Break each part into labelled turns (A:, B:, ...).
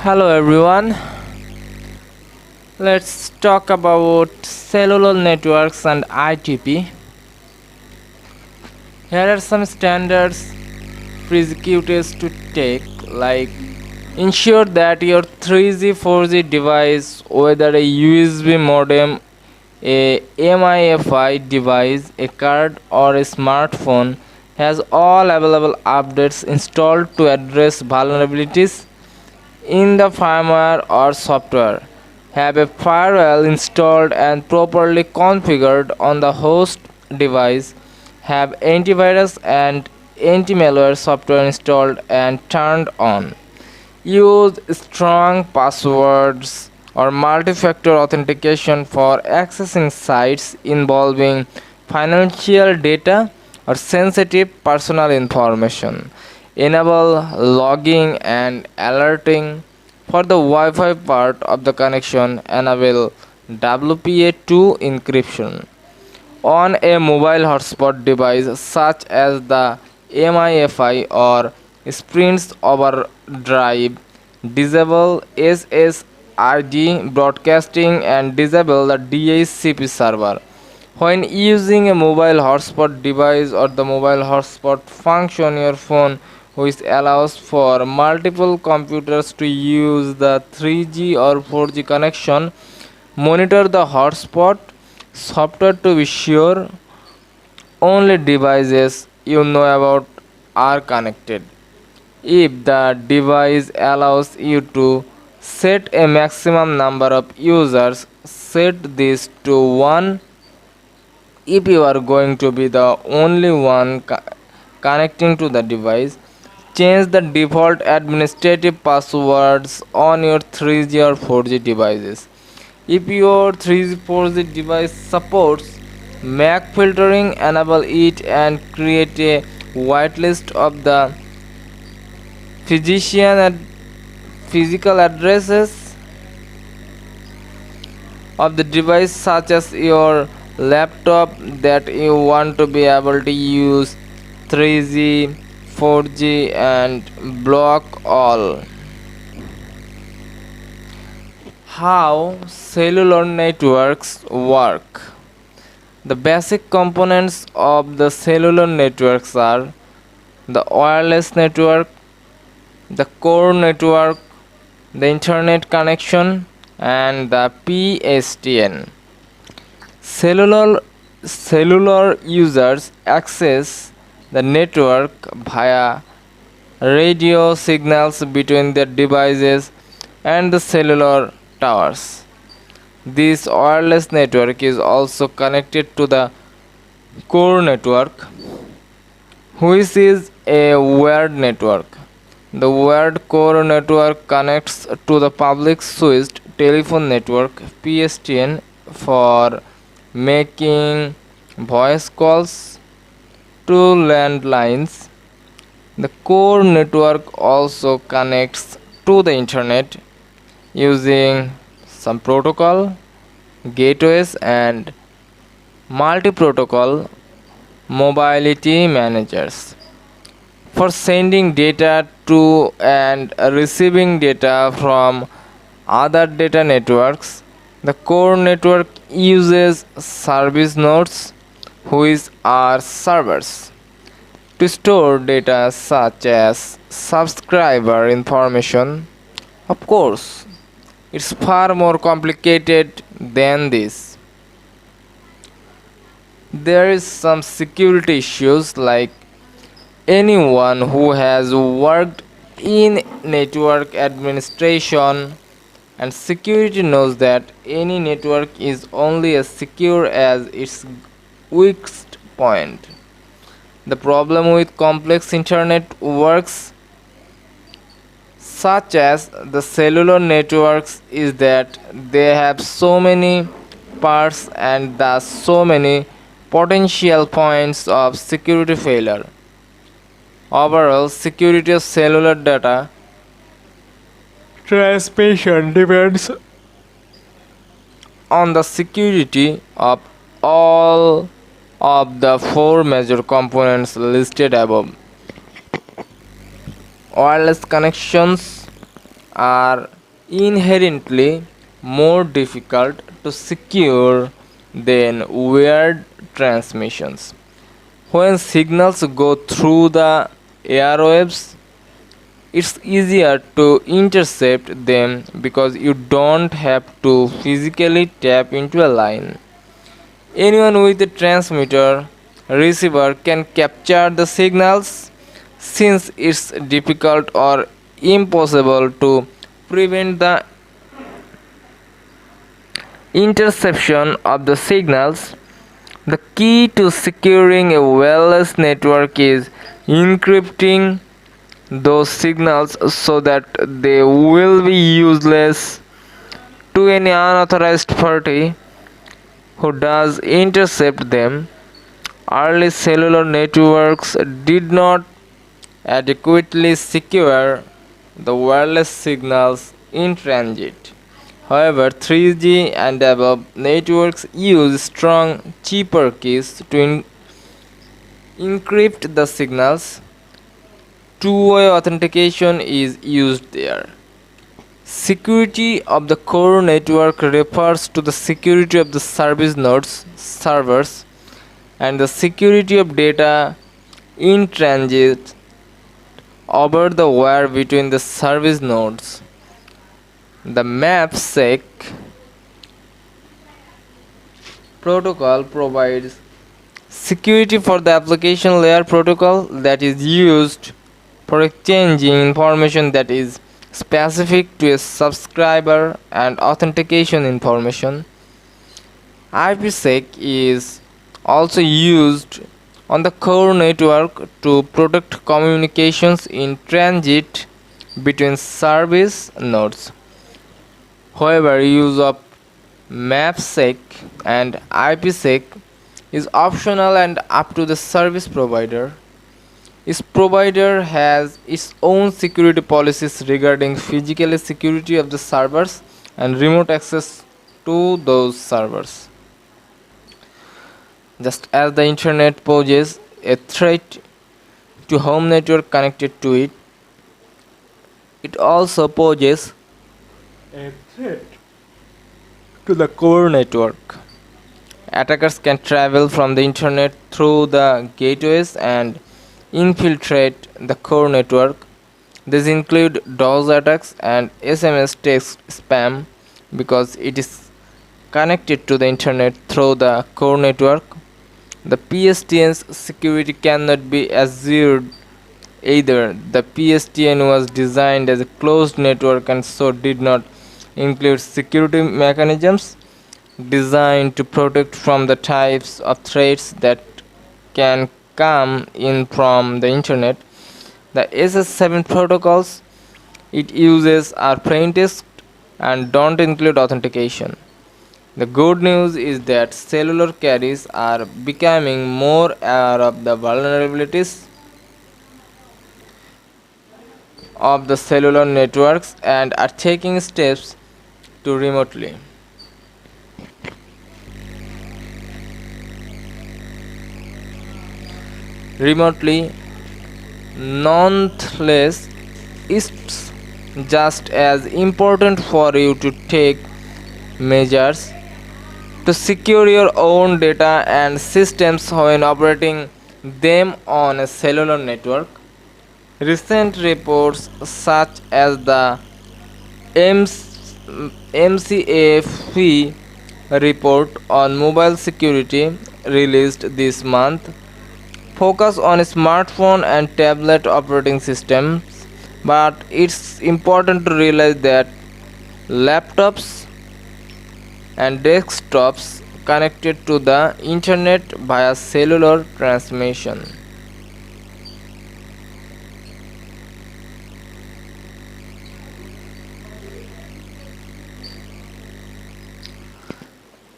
A: Hello everyone, let's talk about cellular networks and I2P. Here are some standards prerequisites to take, like ensure that your 3G 4G device, whether a USB modem, a MIFI device, a card or a smartphone, has all available updates installed to address vulnerabilities in the firmware or software. Have a firewall installed and properly configured on the host device. Have antivirus and anti-malware software installed and turned on. Use strong passwords or multi-factor authentication for accessing sites involving financial data or sensitive personal information. Enable logging and alerting for the Wi-Fi part of the connection. Enable WPA2 encryption on a mobile hotspot device such as the MIFI or Sprint's overdrive. Disable SSID broadcasting and disable the DHCP server. When using a mobile hotspot device or the mobile hotspot function, your phone which allows for multiple computers to use the 3G or 4G connection. Monitor the hotspot software to be sure only devices you know about are connected. If the device allows you to set a maximum number of users, set this to 1. If you are going to be the only one connecting to the device, change the default administrative passwords on your 3G or 4G devices. If your 3G 4G device supports MAC filtering, enable it and create a whitelist of the physician and physical addresses of the device, such as your laptop, that you want to be able to use 3G 4G and block all. How cellular networks work. The basic components of the cellular networks are the wireless network, the core network, the internet connection, and the PSTN. Cellular users access the network via radio signals between their devices and the cellular towers. This wireless network is also connected to the core network, which is a wired network. The wired core network connects to the public switched telephone network PSTN for making voice calls to landlines. The core network also connects to the internet using some protocol, gateways, and multi protocol mobility managers for sending data to and receiving data from other data networks. The core network uses service nodes, which are servers, to store data such as subscriber information. Of course, it's far more complicated than this. There is some security issues, like anyone who has worked in network administration and security knows that any network is only as secure as its weakest point. The problem with complex internet works such as the cellular networks is that they have so many parts and thus so many potential points of security failure. Overall, security of cellular data transmission depends on the security of all of the four major components listed above: wireless connections, are inherently more difficult to secure than wired transmissions. When signals go through the airwaves, it's easier to intercept them because you don't have to physically tap into a line. Anyone with a transmitter receiver can capture the signals since it's difficult or impossible to prevent the interception of the signals. The key to securing a wireless network is encrypting those signals so that they will be useless to any unauthorized party who does intercept them. Early cellular networks did not adequately secure the wireless signals in transit. However, 3G and above networks use strong, cheaper keys to encrypt the signals. Two-way authentication is used there. Security of the core network refers to the security of the service nodes, servers, and the security of data in transit over the wire between the service nodes. The MAPSEC protocol provides security for the application layer protocol that is used for exchanging information that is specific to a subscriber and authentication information. IPsec is also used on the core network to protect communications in transit between service nodes. However, use of MAPSEC and IPsec is optional and up to the service provider. Each provider has its own security policies regarding physical security of the servers and remote access to those servers. Just as the internet poses a threat to home network connected to it, it also poses a threat to the core network. Attackers can travel from the internet through the gateways and infiltrate the core network. These include DOS attacks and SMS text spam because it is connected to the internet through the core network. The PSTN's security cannot be assured either. The PSTN was designed as a closed network and so did not include security mechanisms designed to protect from the types of threats that can come in from the internet. The SS7 protocols it uses are plain text and don't include authentication. The good news is that cellular carriers are becoming more aware of the vulnerabilities of the cellular networks and are taking steps to remotely. Nonetheless, it's just as important for you to take measures to secure your own data and systems when operating them on a cellular network. Recent reports such as the MCAFE report on mobile security released this month focus on smartphone and tablet operating systems, but it's important to realize that laptops and desktops connected to the internet via cellular transmission.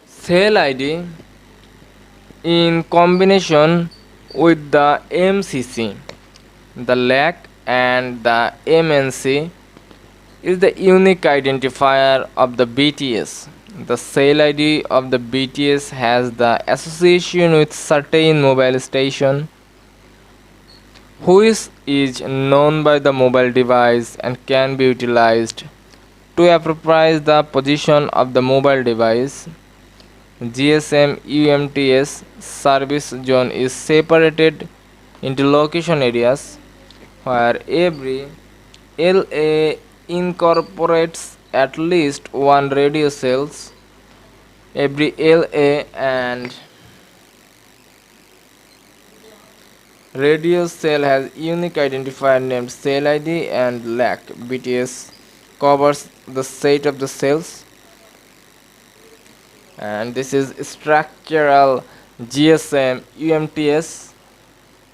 A: Cell ID in combination with the MCC, the LAC and the MNC is the unique identifier of the BTS. The cell ID of the BTS has the association with certain mobile station, which is known by the mobile device and can be utilized to appropriate the position of the mobile device. GSM UMTS service zone is separated into location areas where every LA incorporates at least one radio cells. Every LA and radio cell has unique identifier named cell ID and LAC. BTS covers the set of the cells, and this is structural GSM UMTS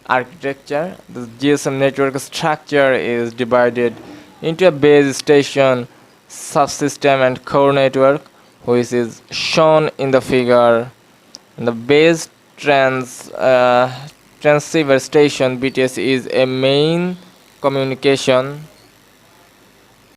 A: architecture. The GSM network structure is divided into a base station, subsystem, and core network, which is shown in the figure. And the base transceiver station (BTS) is a main communication